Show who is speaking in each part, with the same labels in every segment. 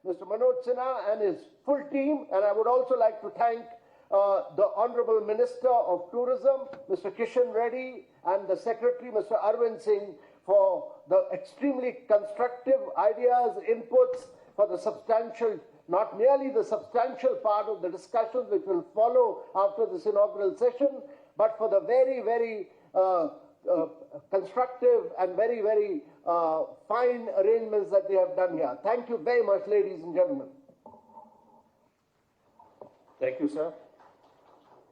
Speaker 1: Mr. Manoj Sinha and his full team, and I would also like to thank the Honorable Minister of Tourism, Mr. Kishan Reddy, and the Secretary, Mr. Arvind Singh, for the extremely constructive ideas, inputs, for the substantial, not merely the substantial part of the discussions which will follow after this inaugural session, but for the very, very constructive and very, very fine arrangements that they have done here. Thank you very much, ladies and gentlemen.
Speaker 2: Thank you, sir.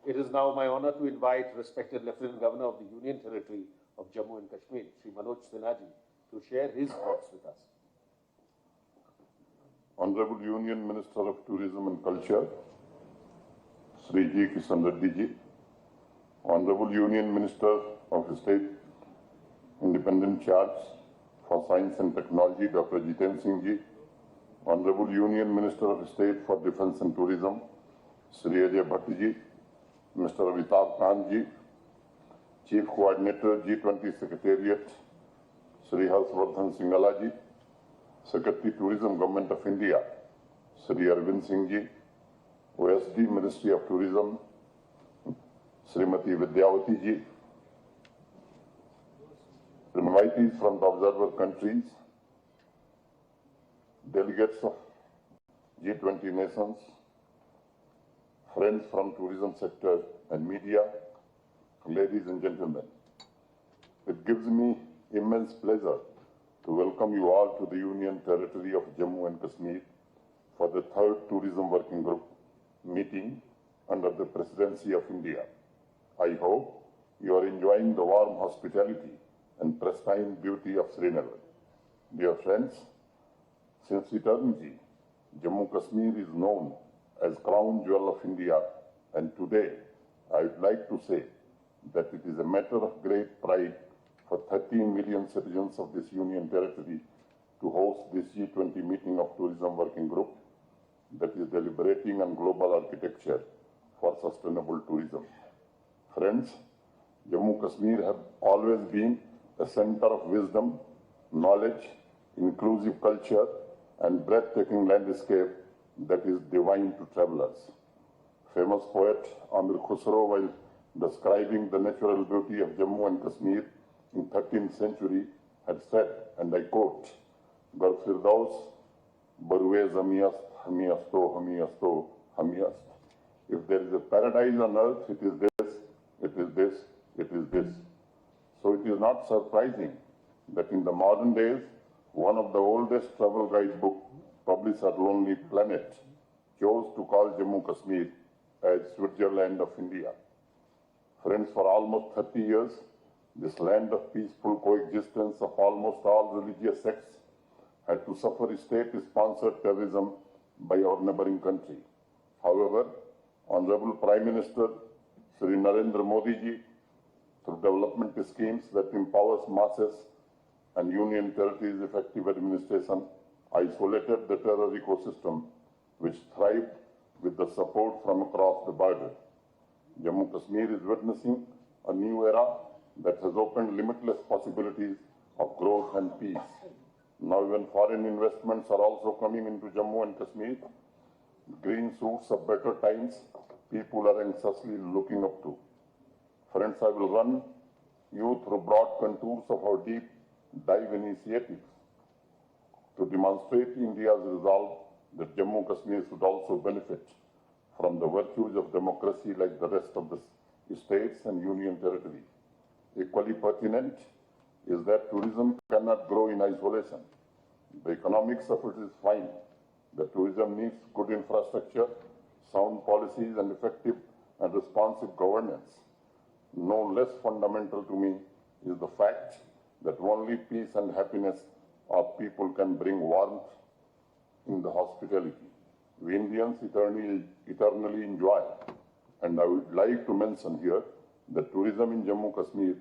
Speaker 2: It is now my honor to invite respected Lieutenant Governor of the Union Territory of Jammu and Kashmir, Sri Manoj Sinha ji, to share his thoughts with us.
Speaker 3: Honorable Union Minister of Tourism and Culture, Sri G. Kishan Reddy ji, Honorable Union Minister of State, Independent Charge for Science and Technology, Dr. Jiten Singh ji, Honorable Union Minister of State for Defence and Tourism, Sri Ajay Bhatt ji, Mr. Amitabh Kant ji, Chief Coordinator G20 Secretariat, Sri Harshavardhan Singhala ji, Secretary Tourism Government of India, Sri Arvind Singh ji, OSD Ministry of Tourism, Srimati Vidyavati ji, invitees from the observer countries, delegates of G20 nations, friends from tourism sector and media, ladies and gentlemen. It gives me immense pleasure to welcome you all to the Union Territory of Jammu and Kashmir for the 3rd Tourism Working Group meeting under the Presidency of India. I hope you are enjoying the warm hospitality and pristine beauty of Srinagar. Dear friends, since eternity, Jammu Kashmir is known as crown jewel of India, and today I would like to say that it is a matter of great pride for 13 million citizens of this Union Territory to host this G20 meeting of Tourism Working Group that is deliberating on global architecture for sustainable tourism. Friends, Jammu Kashmir have always been a center of wisdom, knowledge, inclusive culture, and breathtaking landscape that is divine to travelers. Famous poet Amir Khusro, while describing the natural beauty of Jammu and Kashmir in 13th century, had said, and I quote, "Gar Firdaus, Barwe Zamiyast, Hamiyasto, Hamiyasto, Hamiyast." If there is a paradise on earth, it is this, it is this, it is this. So it is not surprising that in the modern days, one of the oldest travel guidebook published at Lonely Planet chose to call Jammu Kashmir as Switzerland of India. Friends, for almost 30 years, this land of peaceful coexistence of almost all religious sects had to suffer state-sponsored terrorism by our neighboring country. However, Honorable Prime Minister Sri Narendra Modi ji, through development schemes that empowers masses and Union Territories' effective administration, isolated the terror ecosystem which thrived with the support from across the border. Jammu Kashmir is witnessing a new era that has opened limitless possibilities of growth and peace. Now even foreign investments are also coming into Jammu and Kashmir. Green shoots of better times people are anxiously looking up to. Friends, I will run you through broad contours of our deep dive initiatives to demonstrate India's resolve that Jammu Kashmir should also benefit from the virtues of democracy like the rest of the states and Union Territory. Equally pertinent is that tourism cannot grow in isolation. The economics of it is fine. The tourism needs good infrastructure, sound policies, and effective and responsive governance. No less fundamental to me is the fact that only peace and happiness of people can bring warmth in the hospitality we Indians eternally enjoy. And I would like to mention here that tourism in Jammu Kashmir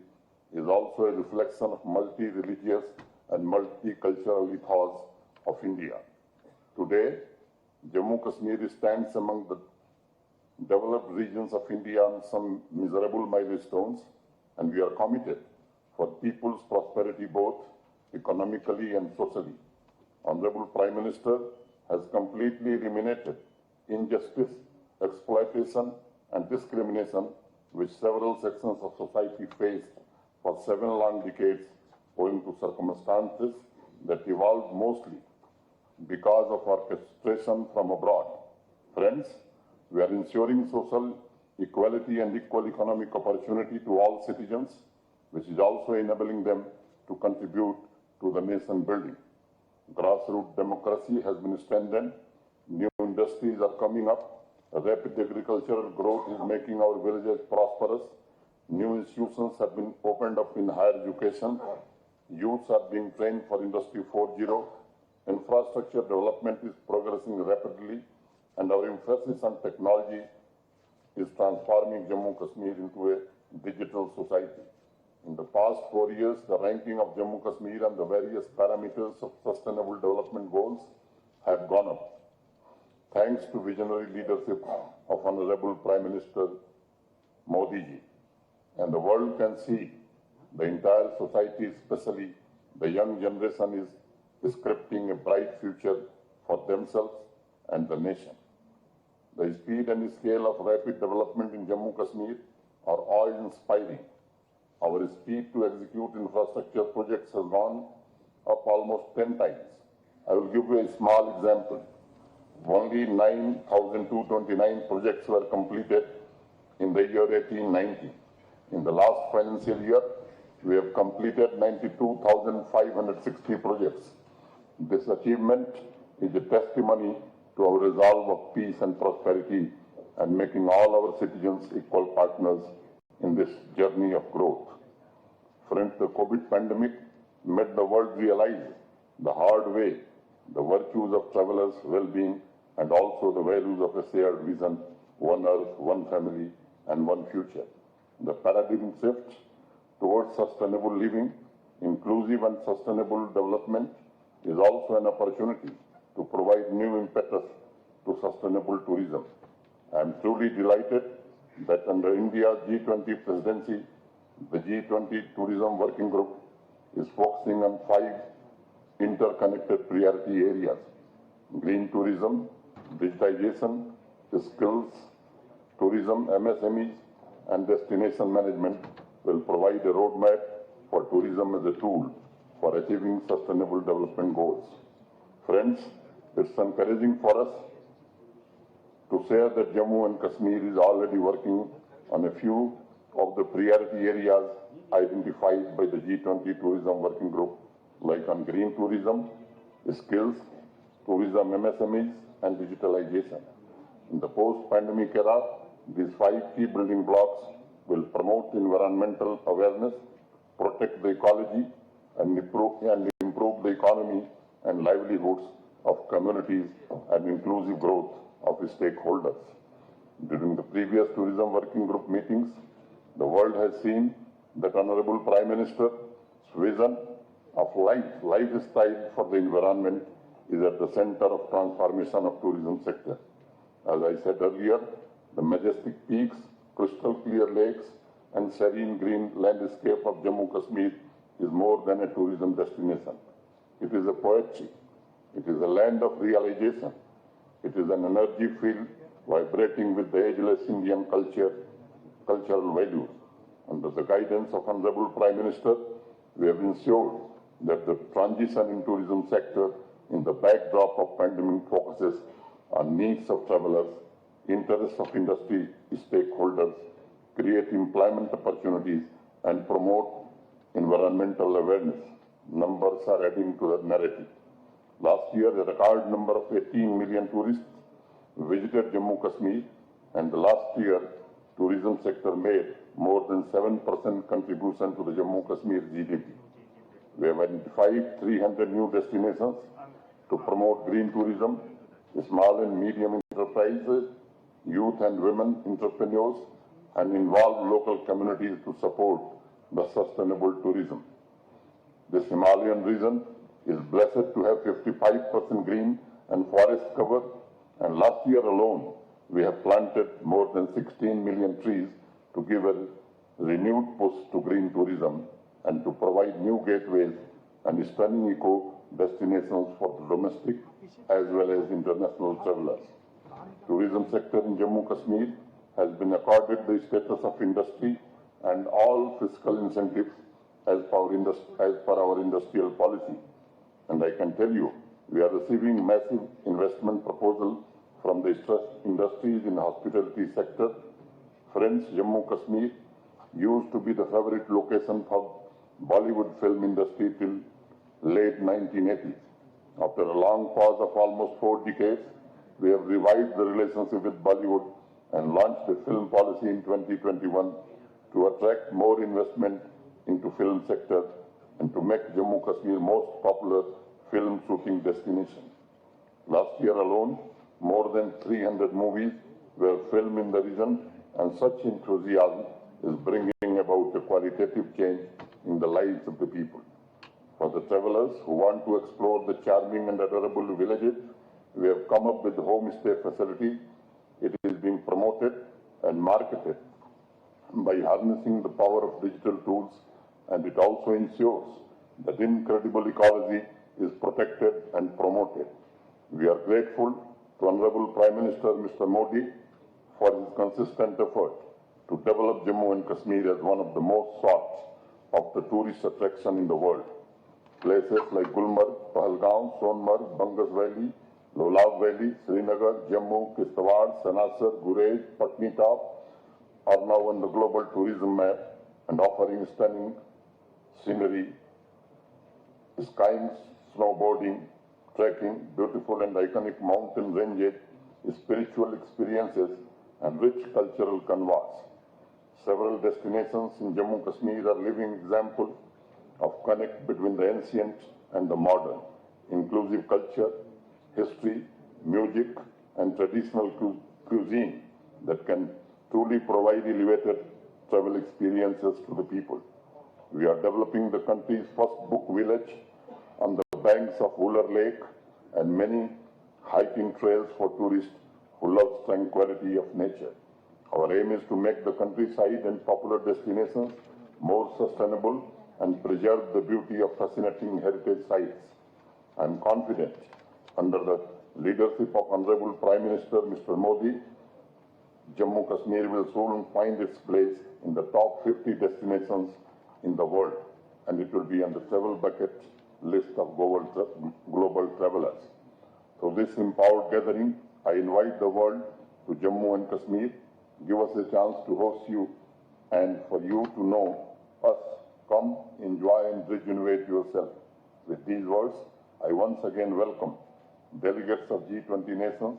Speaker 3: is also a reflection of multi-religious and multicultural ethos of India. Today, Jammu Kashmir stands among the developed regions of India on some miserable milestones, and we are committed for people's prosperity both economically and socially. Honorable Prime Minister has completely eliminated injustice, exploitation, and discrimination which several sections of society faced for 7 long decades owing to circumstances that evolved mostly because of orchestration from abroad. Friends, we are ensuring social equality and equal economic opportunity to all citizens, which is also enabling them to contribute to the nation building. Grassroot democracy has been strengthened, new industries are coming up, rapid agricultural growth is making our villages prosperous, new institutions have been opened up in higher education, youths are being trained for Industry 4.0, infrastructure development is progressing rapidly, and our emphasis on technology is transforming Jammu Kashmir into a digital society. In the past 4 years, the ranking of Jammu Kashmir and the various parameters of sustainable development goals have gone up. Thanks to visionary leadership of Honorable Prime Minister Modi ji. And the world can see, the entire society, especially the young generation, is scripting a bright future for themselves and the nation. The speed and scale of rapid development in Jammu Kashmir are awe-inspiring. Our speed to execute infrastructure projects has gone up almost 10 times. I will give you a small example. Only 9,229 projects were completed in the year 1890. In the last financial year, we have completed 92,560 projects. This achievement is a testimony to our resolve of peace and prosperity and making all our citizens equal partners in this journey of growth. Friends, the COVID pandemic made the world realize the hard way the virtues of travelers' well-being and also the values of a shared vision, one earth, one family, and one future. The paradigm shift towards sustainable living, inclusive and sustainable development is also an opportunity to provide new impetus to sustainable tourism. I am truly delighted that under India's G20 presidency, the G20 Tourism Working Group is focusing on 5 interconnected priority areas: green tourism, digitization, skills, tourism, MSMEs, and destination management will provide a roadmap for tourism as a tool for achieving sustainable development goals. Friends, it's encouraging for us to share that Jammu and Kashmir is already working on a few of the priority areas identified by the G20 Tourism Working Group, like on green tourism, skills, tourism MSMEs, and digitalization. In the post-pandemic era, these 5 key building blocks will promote environmental awareness, protect the ecology, and improve the economy and livelihoods of communities and inclusive growth of stakeholders. During the previous tourism working group meetings, the world has seen that Honorable Prime Minister's vision of lifestyle for the environment is at the center of transformation of tourism sector. As I said earlier, the majestic peaks, crystal clear lakes, and serene green landscape of Jammu Kashmir is more than a tourism destination. It is a poetry. It is a land of realization. It is an energy field vibrating with the ageless Indian cultural values. Under the guidance of Honorable Prime Minister, we have ensured that the transition in tourism sector in the backdrop of pandemic focuses on needs of travelers, interests of industry stakeholders, create employment opportunities, and promote environmental awareness. Numbers are adding to the narrative. Last year, a record number of 18 million tourists visited Jammu Kashmir, and the last year, tourism sector made more than 7% contribution to the Jammu Kashmir GDP. We have identified 300 new destinations to promote green tourism, small and medium enterprises, youth and women entrepreneurs, and involve local communities to support the sustainable tourism. This Himalayan region is blessed to have 55% green and forest cover, and last year alone, we have planted more than 16 million trees to give a renewed push to green tourism and to provide new gateways and stunning eco destinations for the domestic as well as international travelers. Tourism sector in Jammu Kashmir has been accorded the status of industry and all fiscal incentives as per our industrial policy. And I can tell you, we are receiving massive investment proposal from the industries in hospitality sector. Friends, Jammu Kashmir used to be the favorite location for Bollywood film industry till late 1980s. After a long pause of almost 4 decades, we have revived the relationship with Bollywood and launched a film policy in 2021 to attract more investment into film sector and to make Jammu Kashmir most popular film shooting destination. Last year alone, more than 300 movies were filmed in the region, and such enthusiasm is bringing about a qualitative change in the lives of the people. For the travelers who want to explore the charming and adorable villages, we have come up with homestay facility. It is being promoted and marketed by harnessing the power of digital tools, and it also ensures that incredible ecology is protected and promoted. We are grateful to Honorable Prime Minister Mr. Modi for his consistent effort to develop Jammu and Kashmir as one of the most sought of the tourist attraction in the world. Places like Gulmarg, Pahalgaon, Sonmarg, Bangas Valley, Lolab Valley, Srinagar, Jammu, Kishtawar, Sanasar, Gurez, Patnitop are now on the global tourism map and offering stunning scenery, skiing, snowboarding, trekking, beautiful and iconic mountain ranges, spiritual experiences, and rich cultural canvas. Several destinations in Jammu Kashmir are living examples of connect between the ancient and the modern, inclusive culture, history, music, and traditional cuisine that can truly provide elevated travel experiences to the people. We are developing the country's first book village on the banks of Uller Lake and many hiking trails for tourists who love tranquility of nature. Our aim is to make the countryside and popular destinations more sustainable and preserve the beauty of fascinating heritage sites. I am confident, under the leadership of Honorable Prime Minister Mr. Modi, Jammu Kashmir will soon find its place in the top 50 destinations in the world, and it will be on the travel bucket list of global travelers. So this empowered gathering, I invite the world to Jammu and Kashmir. Give us a chance to host you and for you to know us. Come, enjoy and rejuvenate yourself. With these words, I once again welcome delegates of G20 nations.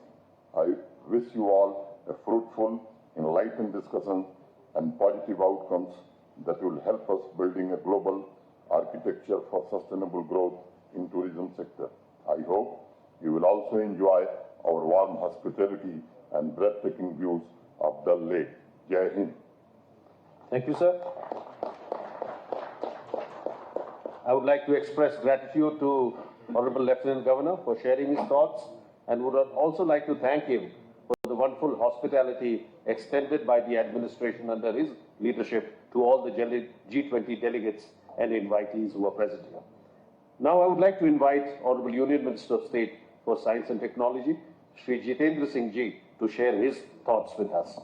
Speaker 3: I wish you all a fruitful, enlightened discussion and positive outcomes that will help us building a global architecture for sustainable growth in tourism sector. I hope you will also enjoy our warm hospitality and breathtaking views of Dal Lake. Jai Hind.
Speaker 2: Thank you, sir. I would like to express gratitude to Honorable Lieutenant Governor for sharing his thoughts, and would also like to thank him for the wonderful hospitality extended by the administration under his leadership to all the G20 delegates and invitees who are present here. Now I would like to invite Honorable Union Minister of State for Science and Technology, Shri Jitendra Singh Ji, to share his thoughts with us.